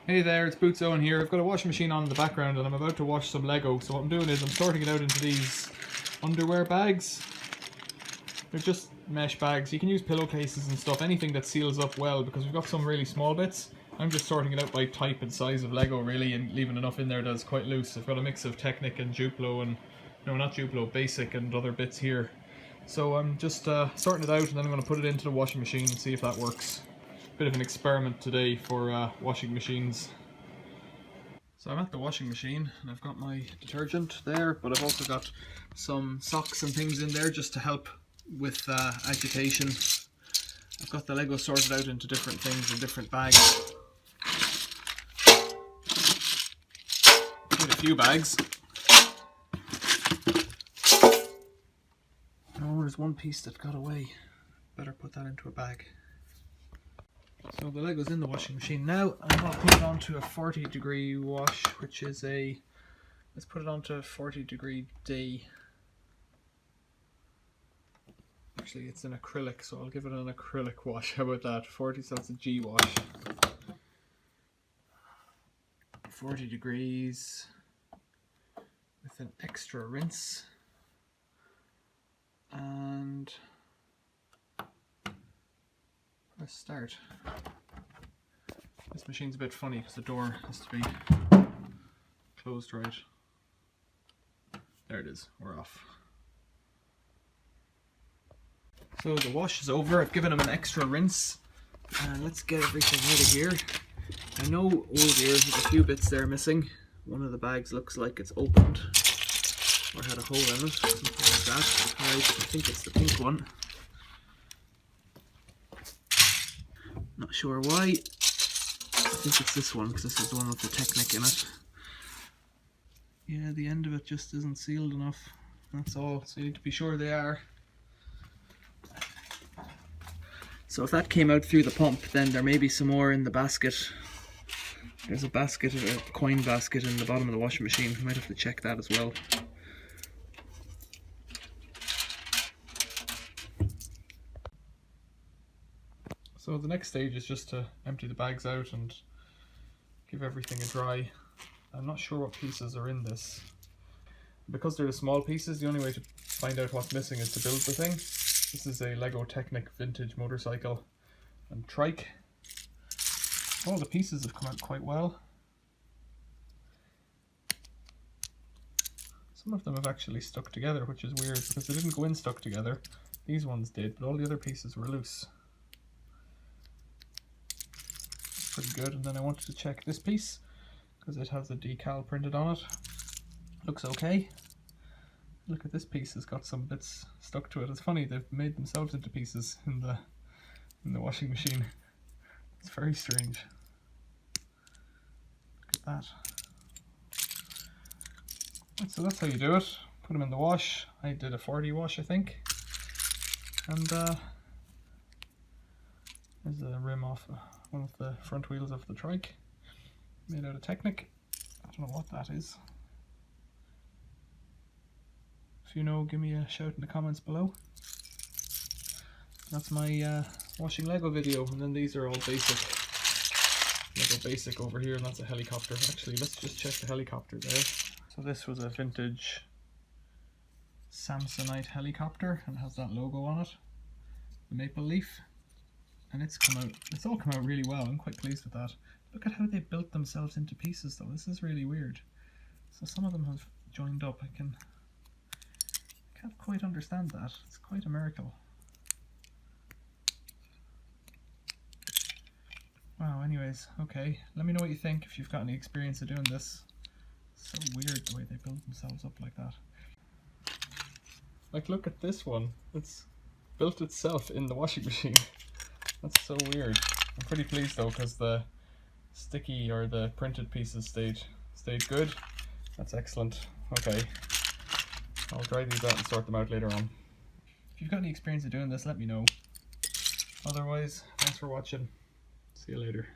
Hey there, it's Boots Owen here. I've got a washing machine on in the background and I'm about to wash some Lego. So what I'm doing is I'm sorting it out into these underwear bags. They're just mesh bags. You can use pillowcases and stuff, anything that seals up well, because we've got some really small bits. I'm just sorting it out by type and size of Lego really, and leaving enough in there that's quite loose. I've got a mix of Technic and Duplo and, no, not Duplo, Basic and other bits here. So I'm just sorting it out and then I'm going to put it into the washing machine and see if that works. Bit of an experiment today for washing machines. So I'm at the washing machine and I've got my detergent there, but I've also got some socks and things in there just to help with agitation. I've got the Lego sorted out into different things in different bags. Quite a few bags. Oh, there's one piece that got away. Better put that into a bag. So the Lego's in the washing machine now. I'm going to put it onto a 40-degree wash, which is a... Let's put it onto a 40-degree day. Actually, it's an acrylic, so I'll give it an acrylic wash. How about that? 40, so that's a G wash. 40 degrees with an extra rinse. And let's start. This machine's a bit funny because the door has to be closed right. There it is, we're off. So the wash is over, I've given him an extra rinse. And let's get everything out of here. I know, oh dear, there's a few bits there missing. One of the bags looks like it's opened or had a hole in it, something like that. I think it's the pink one. Not sure why. I think it's this one because this is the one with the Technic in it. Yeah, the end of it just isn't sealed enough. That's all. So you need to be sure they are. So if that came out through the pump, then there may be some more in the basket. There's a basket, a coin basket in the bottom of the washing machine. I might have to check that as well. So the next stage is just to empty the bags out and give everything a dry. I'm not sure what pieces are in this. Because they're the small pieces, the only way to find out what's missing is to build the thing. This is a Lego Technic vintage motorcycle and trike. All the pieces have come out quite well. Some of them have actually stuck together, which is weird because they didn't go in stuck together. These ones did, but all the other pieces were loose. Pretty good. And then I wanted to check this piece because it has a decal printed on it. Looks okay. Look at this piece, it's got some bits stuck to it. It's funny, they've made themselves into pieces in the washing machine. It's very strange. Look at that. Right, so that's how you do it. Put them in the wash. I did a 40 wash, I think. And there's a rim off one of the front wheels of the trike. Made out of Technic. I don't know what that is. If you know, give me a shout in the comments below. That's my washing Lego video, and then these are all basic. Lego Basic over here, and that's a helicopter. Actually, let's just check the helicopter there. So this was a vintage Samsonite helicopter, and it has that logo on it, the maple leaf, and it's all come out really well. I'm quite pleased with that. Look at how they built themselves into pieces though. This is really weird. So some of them have joined up. I can't quite understand that. It's quite a miracle. Wow, anyways, okay. Let me know what you think if you've got any experience of doing this. It's so weird the way they build themselves up like that. Like, look at this one. It's built itself in the washing machine. That's so weird. I'm pretty pleased though because the sticky or the printed pieces stayed good. That's excellent. Okay. I'll dry these out and sort them out later on. If you've got any experience of doing this, let me know. Otherwise, thanks for watching. See you later.